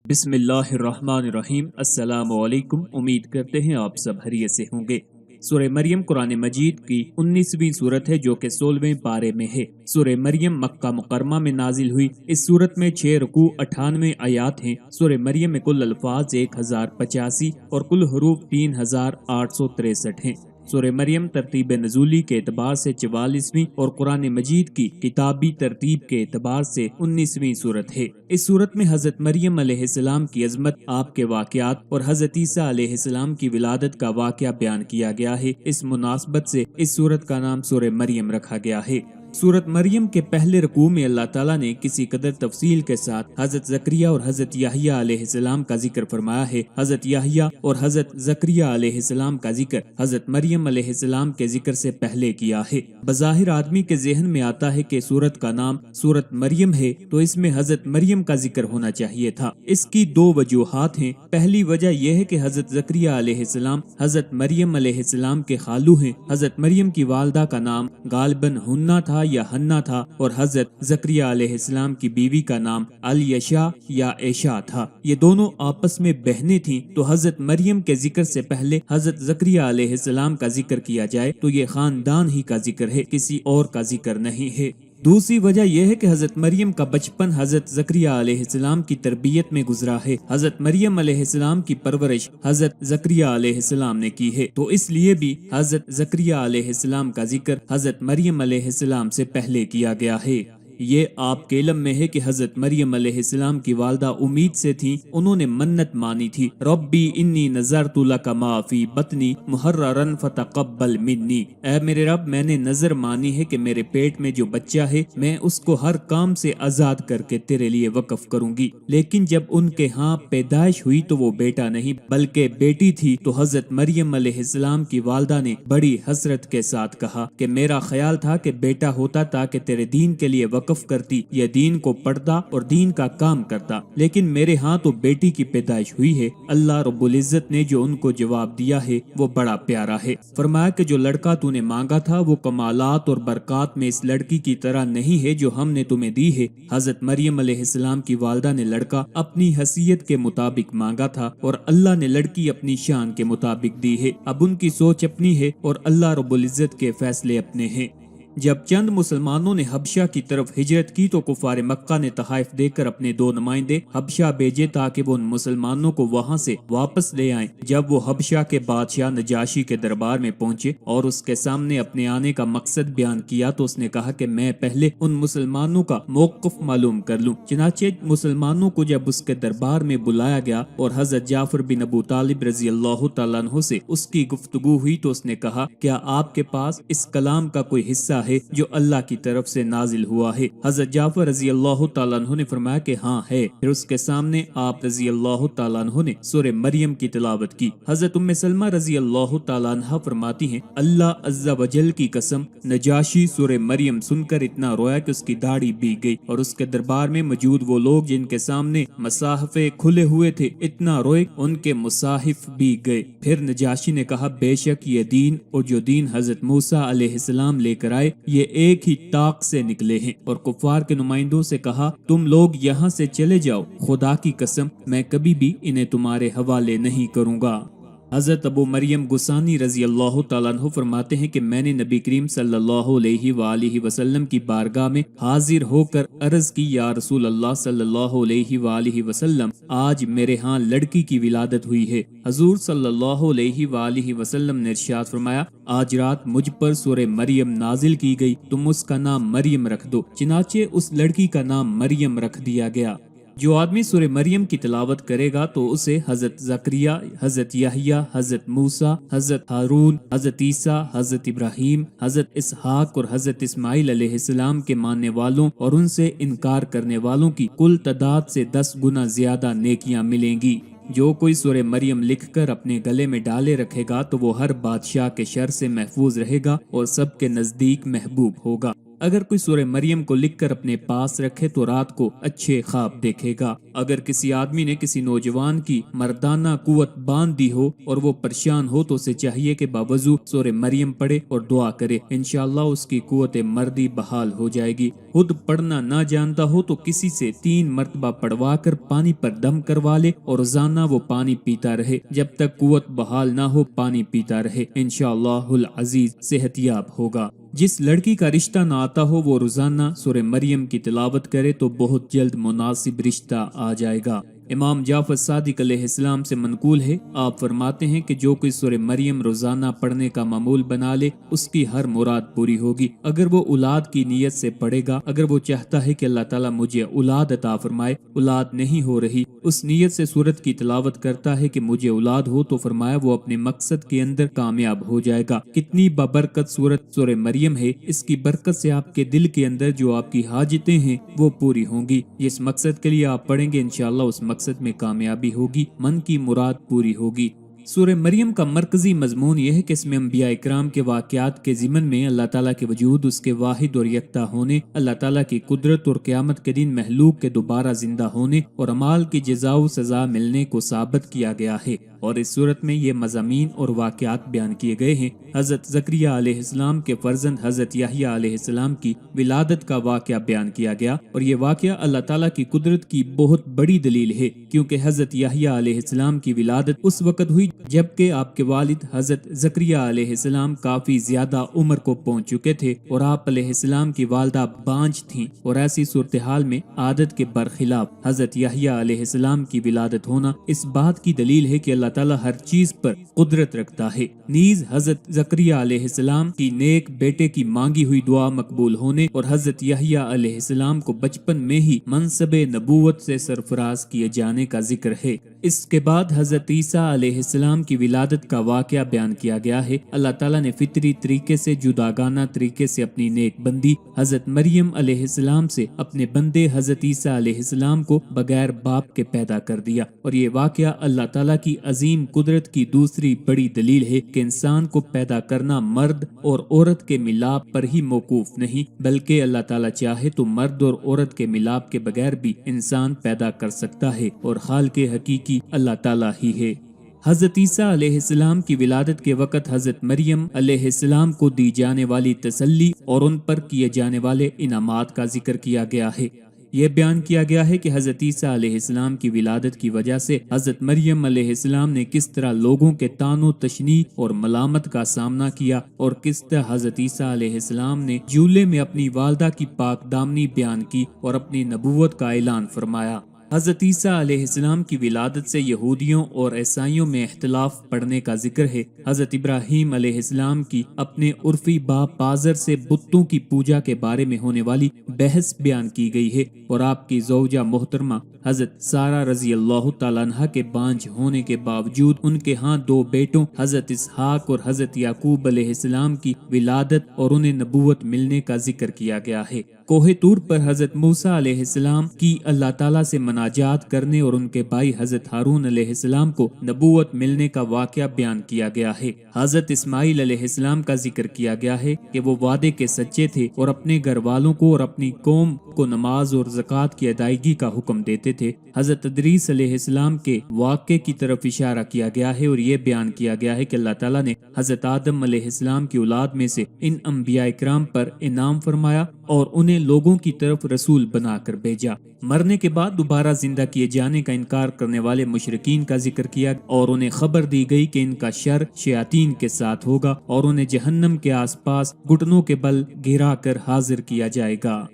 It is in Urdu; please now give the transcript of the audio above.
بسم اللہ الرحمن الرحیم۔ السلام علیکم، امید کرتے ہیں آپ سب خیریت سے ہوں گے۔ سورہ مریم قرآن مجید کی 19ویں سورت ہے جو کہ 16ویں پارے میں ہے۔ سورہ مریم مکہ مکرمہ میں نازل ہوئی۔ اس سورت میں 6 رکوع 98 آیات ہیں۔ سورہ مریم میں کل الفاظ 1085 اور کل حروف 3863 ہیں۔ سورہ مریم ترتیب نزولی کے اعتبار سے 44ویں اور قرآن مجید کی کتابی ترتیب کے اعتبار سے 19ویں سورت ہے۔ اس سورت میں حضرت مریم علیہ السلام کی عظمت، آپ کے واقعات اور حضرت عیسیٰ علیہ السلام کی ولادت کا واقعہ بیان کیا گیا ہے۔ اس مناسبت سے اس سورت کا نام سورہ مریم رکھا گیا ہے۔ سورت مریم کے پہلے رکوع میں اللہ تعالیٰ نے کسی قدر تفصیل کے ساتھ حضرت زکریا اور حضرت یحییٰ علیہ السلام کا ذکر فرمایا ہے۔ حضرت یحییٰ اور حضرت زکریا علیہ السلام کا ذکر حضرت مریم علیہ السلام کے ذکر سے پہلے کیا ہے۔ بظاہر آدمی کے ذہن میں آتا ہے کہ سورت کا نام سورت مریم ہے تو اس میں حضرت مریم کا ذکر ہونا چاہیے تھا۔ اس کی 2 وجوہات ہیں۔ پہلی وجہ یہ ہے کہ حضرت زکریا علیہ السلام حضرت مریم علیہ السلام کے خالو ہیں۔ حضرت مریم کی والدہ کا نام غالباً ہنہ تھا یا ہنہ تھا اور حضرت زکریا علیہ السلام کی بیوی کا نام الیشا یا عائشہ تھا۔ یہ دونوں آپس میں بہنیں تھیں، تو حضرت مریم کے ذکر سے پہلے حضرت زکریا علیہ السلام کا ذکر کیا جائے تو یہ خاندان ہی کا ذکر ہے، کسی اور کا ذکر نہیں ہے۔ دوسری وجہ یہ ہے کہ حضرت مریم کا بچپن حضرت زکریا علیہ السلام کی تربیت میں گزرا ہے۔ حضرت مریم علیہ السلام کی پرورش حضرت زکریا علیہ السلام نے کی ہے، تو اس لیے بھی حضرت زکریا علیہ السلام کا ذکر حضرت مریم علیہ السلام سے پہلے کیا گیا ہے۔ یہ آپ کے علم میں ہے کہ حضرت مریم علیہ السلام کی والدہ امید سے تھیں، انہوں نے منت مانی تھی، ربی انی نذرت لک ما فی بطنی محررا فتقبل منی، اے میرے رب میں نے نظر مانی ہے کہ میرے پیٹ میں جو بچہ ہے میں اس کو ہر کام سے آزاد کر کے تیرے لیے وقف کروں گی۔ لیکن جب ان کے ہاں پیدائش ہوئی تو وہ بیٹا نہیں بلکہ بیٹی تھی، تو حضرت مریم علیہ السلام کی والدہ نے بڑی حسرت کے ساتھ کہا کہ میرا خیال تھا کہ بیٹا ہوتا تاکہ تیرے دین کے لیے وقف کرتی، یہ دین کو پڑھتا اور دین کا کام کرتا، لیکن میرے ہاں تو بیٹی کی پیدائش ہوئی ہے۔ اللہ رب العزت نے جو ان کو جواب دیا ہے وہ بڑا پیارا ہے۔ فرمایا کہ جو لڑکا تو نے مانگا تھا وہ کمالات اور برکات میں اس لڑکی کی طرح نہیں ہے جو ہم نے تمہیں دی ہے۔ حضرت مریم علیہ السلام کی والدہ نے لڑکا اپنی حیثیت کے مطابق مانگا تھا اور اللہ نے لڑکی اپنی شان کے مطابق دی ہے۔ اب ان کی سوچ اپنی ہے اور اللہ رب العزت کے فیصلے اپنے ہیں۔ جب چند مسلمانوں نے حبشہ کی طرف ہجرت کی تو کفار مکہ نے تحائف دے کر اپنے 2 نمائندے حبشہ بھیجے تاکہ وہ ان مسلمانوں کو وہاں سے واپس لے آئیں۔ جب وہ حبشہ کے بادشاہ نجاشی کے دربار میں پہنچے اور اس کے سامنے اپنے آنے کا مقصد بیان کیا تو اس نے کہا کہ میں پہلے ان مسلمانوں کا موقف معلوم کر لوں۔ چنانچہ مسلمانوں کو جب اس کے دربار میں بلایا گیا اور حضرت جعفر بن ابو طالب رضی اللہ تعالیٰ عنہ سے اس کی گفتگو ہوئی تو اس نے کہا کیا آپ کے پاس اس کلام کا کوئی حصہ ہے جو اللہ کی طرف سے نازل ہوا ہے؟ حضرت جعفر رضی اللہ تعالیٰ عنہ نے فرمایا کہ ہاں ہے۔ پھر اس کے سامنے آپ رضی اللہ تعالیٰ عنہ نے سورہ مریم کی تلاوت کی۔ حضرت ام سلمہ رضی اللہ تعالیٰ عنہ فرماتی ہیں اللہ عز و جل کی قسم نجاشی سورہ مریم سن کر اتنا رویا کہ اس کی داڑھی بھیگ گئی اور اس کے دربار میں موجود وہ لوگ جن کے سامنے مصاحف کھلے ہوئے تھے اتنا روئے ان کے مصاحف بھیگ گئے۔ پھر نجاشی نے کہا بے شک یہ دین اور جو دین حضرت موسیٰ علیہ السلام لے کر آئے یہ ایک ہی طاق سے نکلے ہیں، اور کفار کے نمائندوں سے کہا تم لوگ یہاں سے چلے جاؤ، خدا کی قسم میں کبھی بھی انہیں تمہارے حوالے نہیں کروں گا۔ حضرت ابو مریم غسانی رضی اللہ تعالیٰ عنہ فرماتے ہیں کہ میں نے نبی کریم صلی اللہ علیہ وآلہ وسلم کی بارگاہ میں حاضر ہو کر عرض کی یا رسول اللہ صلی اللہ علیہ وآلہ وسلم آج میرے ہاں لڑکی کی ولادت ہوئی ہے۔ حضور صلی اللہ علیہ وآلہ وسلم نے ارشاد فرمایا آج رات مجھ پر سورہ مریم نازل کی گئی، تم اس کا نام مریم رکھ دو۔ چنانچہ اس لڑکی کا نام مریم رکھ دیا گیا۔ جو آدمی سورہ مریم کی تلاوت کرے گا تو اسے حضرت زکریا، حضرت یحییٰ، حضرت موسیٰ، حضرت ہارون، حضرت عیسیٰ، حضرت ابراہیم، حضرت اسحاق اور حضرت اسماعیل علیہ السلام کے ماننے والوں اور ان سے انکار کرنے والوں کی کل تعداد سے 10 گنا زیادہ نیکیاں ملیں گی۔ جو کوئی سورہ مریم لکھ کر اپنے گلے میں ڈالے رکھے گا تو وہ ہر بادشاہ کے شر سے محفوظ رہے گا اور سب کے نزدیک محبوب ہوگا۔ اگر کوئی سورہ مریم کو لکھ کر اپنے پاس رکھے تو رات کو اچھے خواب دیکھے گا۔ اگر کسی آدمی نے کسی نوجوان کی مردانہ قوت باندھ دی ہو اور وہ پریشان ہو تو اسے چاہیے کہ باوضو سورہ مریم پڑھے اور دعا کرے، انشاءاللہ اس کی قوت مردی بحال ہو جائے گی۔ خود پڑھنا نہ جانتا ہو تو کسی سے 3 مرتبہ پڑھوا کر پانی پر دم کروا لے اور روزانہ وہ پانی پیتا رہے، جب تک قوت بحال نہ ہو پانی پیتا رہے، انشاءاللہ العزیز صحت یاب ہوگا۔ جس لڑکی کا رشتہ نہ آتا ہو وہ روزانہ سورہ مریم کی تلاوت کرے تو بہت جلد مناسب رشتہ آ جائے گا۔ امام جعفر صادق علیہ السلام سے منقول ہے، آپ فرماتے ہیں کہ جو کوئی سورہ مریم روزانہ پڑھنے کا معمول بنا لے اس کی ہر مراد پوری ہوگی۔ اگر وہ اولاد کی نیت سے پڑھے گا، اگر وہ چاہتا ہے کہ اللہ تعالیٰ مجھے اولاد عطا فرمائے، اولاد نہیں ہو رہی، اس نیت سے سورت کی تلاوت کرتا ہے کہ مجھے اولاد ہو، تو فرمایا وہ اپنے مقصد کے اندر کامیاب ہو جائے گا۔ کتنی بابرکت سورہ مریم ہے، اس کی برکت سے آپ کے دل کے اندر جو آپ کی حاجتیں ہیں وہ پوری ہوں گی۔ جس مقصد کے لیے آپ پڑھیں گے انشاءاللہ اس مقصد میں کامیابی ہوگی، من کی مراد پوری ہوگی۔ سورہ مریم کا مرکزی مضمون یہ ہے کہ اس میں انبیاء اکرام کے واقعات کے ضمن میں اللہ تعالیٰ کے وجود، اس کے واحد اور یکتا ہونے، اللہ تعالیٰ کی قدرت اور قیامت کے دن مخلوق کے دوبارہ زندہ ہونے اور اعمال کی جزا و سزا ملنے کو ثابت کیا گیا ہے۔ اور اس صورت میں یہ مضامین اور واقعات بیان کیے گئے ہیں۔ حضرت زکریا علیہ السلام کے فرزند حضرت یحییٰ علیہ السلام کی ولادت کا واقعہ بیان کیا گیا، اور یہ واقعہ اللہ تعالیٰ کی قدرت کی بہت بڑی دلیل ہے، کیونکہ حضرت یحییٰ علیہ السلام کی ولادت اس وقت ہوئی جبکہ آپ کے والد حضرت زکریا علیہ السلام کافی زیادہ عمر کو پہنچ چکے تھے اور آپ علیہ السلام کی والدہ بانجھ تھیں، اور ایسی صورتحال میں عادت کے برخلاف حضرت یحییٰ علیہ السلام کی ولادت ہونا اس بات کی دلیل ہے کہ اللہ تعالیٰ ہر چیز پر قدرت رکھتا ہے۔ نیز حضرت زکریا علیہ السلام کی نیک بیٹے کی مانگی ہوئی دعا مقبول ہونے اور حضرت یحییٰ علیہ السلام کو بچپن میں ہی منصب نبوت سے سرفراز کیے جانے کا ذکر ہے۔ اس کے بعد حضرت عیسیٰ علیہ السلام کی ولادت کا واقعہ بیان کیا گیا ہے۔ اللہ تعالیٰ نے فطری طریقے سے جداگانہ طریقے سے اپنی نیک بندی حضرت مریم علیہ السلام سے اپنے بندے حضرت عیسیٰ علیہ السلام کو بغیر باپ کے پیدا کر دیا، اور یہ واقعہ اللہ تعالیٰ کی عظیم قدرت کی دوسری بڑی دلیل ہے کہ انسان کو پیدا کرنا مرد اور عورت کے ملاپ پر ہی موقوف نہیں، بلکہ اللہ تعالیٰ چاہے تو مرد اور عورت کے ملاپ کے بغیر بھی انسان پیدا کر سکتا ہے، اور خالق حقیقی اللہ تعالیٰ ہی ہے۔ حضرت عیسیٰ علیہ السلام کی ولادت کے وقت حضرت مریم علیہ السلام کو دی جانے والی تسلی اور ان پر کیے جانے والے انعامات کا ذکر کیا گیا ہے۔ یہ بیان کیا گیا ہے کہ حضرت عیسیٰ علیہ السلام کی ولادت کی وجہ سے حضرت مریم علیہ السلام نے کس طرح لوگوں کے طعن و تشنیع اور ملامت کا سامنا کیا، اور کس طرح حضرت عیسیٰ علیہ السلام نے جھولے میں اپنی والدہ کی پاک دامنی بیان کی اور اپنی نبوت کا اعلان فرمایا۔ حضرت عیسیٰ علیہ السلام کی ولادت سے یہودیوں اور عیسائیوں میں اختلاف پڑنے کا ذکر ہے۔ حضرت ابراہیم علیہ السلام کی اپنے عرفی باپ آزر سے بتوں کی پوجا کے بارے میں ہونے والی بحث بیان کی گئی ہے، اور آپ کی زوجہ محترمہ حضرت سارہ رضی اللہ تعالیٰ عنہ کے بانجھ ہونے کے باوجود ان کے ہاں 2 بیٹوں حضرت اسحاق اور حضرت یعقوب علیہ السلام کی ولادت اور انہیں نبوت ملنے کا ذکر کیا گیا ہے۔ کوہ طور پر حضرت موسیٰ علیہ السلام کی اللہ تعالیٰ سے مناجات کرنے اور ان کے بھائی حضرت ہارون علیہ السلام کو نبوت ملنے کا واقعہ بیان کیا گیا ہے۔ حضرت اسماعیل علیہ السلام کا ذکر کیا گیا ہے کہ وہ وعدے کے سچے تھے اور اپنے گھر والوں کو اور اپنی قوم کو نماز اور زکوٰۃ کی ادائیگی کا حکم دیتے تھے۔ حضرت ادریس علیہ السلام کے واقعے کی طرف اشارہ کیا گیا ہے، اور یہ بیان کیا گیا ہے کہ اللہ تعالیٰ نے حضرت آدم علیہ السلام کی اولاد میں سے ان انبیاء اکرام پر انعام فرمایا اور انہیں لوگوں کی طرف رسول بنا کر بھیجا۔ مرنے کے بعد دوبارہ زندہ کیے جانے کا انکار کرنے والے مشرکین کا ذکر کیا اور انہیں خبر دی گئی کہ ان کا شر شیاطین کے ساتھ ہوگا اور انہیں جہنم کے آس پاس گھٹنوں کے بل گرا کر حاضر کیا جائے گا۔